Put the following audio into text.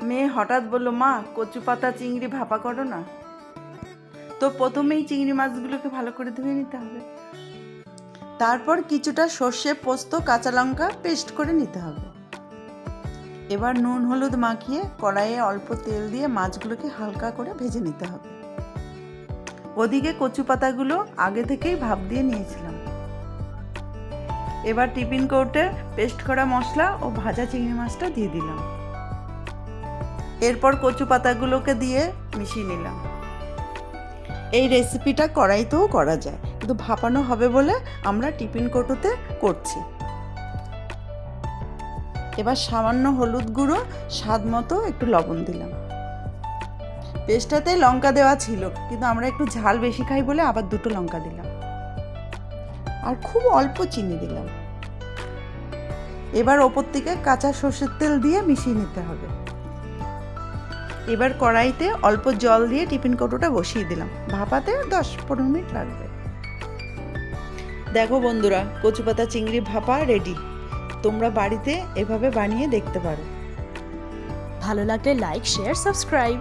মেয়ে হঠাৎ বলল, মা কচু পাতা চিংড়ি ভাপা করো না। তো প্রথমেই চিংড়ি মাছগুলোকে ভালো করে ধুয়ে নিতে হবে। তারপর কিছুটা সর্ষে, পোস্ত, কাঁচা লঙ্কা পেস্ট করে নিতে হবে। এবার নুন হলুদ মাখিয়ে কড়াইয়ে অল্প তেল দিয়ে মাছগুলোকে হালকা করে ভেজে নিতে হবে। ওদিকে কচু পাতাগুলো আগে থেকেই ভাপ দিয়ে নিয়েছিলাম। এবার টিফিন কৌটে পেস্ট করা মশলা ও ভাজা চিংড়ি মাছটা দিয়ে দিলাম। এরপর কচু পাতাগুলোকে দিয়ে মিশিয়ে নিলাম। এই রেসিপিটা কড়াইতেও করা যায়, কিন্তু ভাপানো হবে বলে আমরা টিফিন কৌটোতে করছি। এবার সামান্য হলুদ গুঁড়ো, স্বাদ মতো একটু লবণ দিলাম। পেস্টটাতে লঙ্কা দেওয়া ছিল, কিন্তু আমরা একটু ঝাল বেশি খাই বলে আবার 2টো লঙ্কা দিলাম। আর খুব অল্প চিনি দিলাম। এবার ওপর থেকে কাঁচা সর্ষের তেল দিয়ে মিশিয়ে নিতে হবে। এবার কড়াইতে অল্প জল দিয়ে টিফিন কৌটোটা বসিয়ে দিলাম। ভাপাতে 10-15 মিনিট লাগবে। দেখো বন্ধুরা, কচু পাতা চিংড়ি ভাপা রেডি। তোমরা বাড়িতে এভাবে বানিয়ে দেখতে পারো। ভালো লাগলে লাইক, শেয়ার, সাবস্ক্রাইব।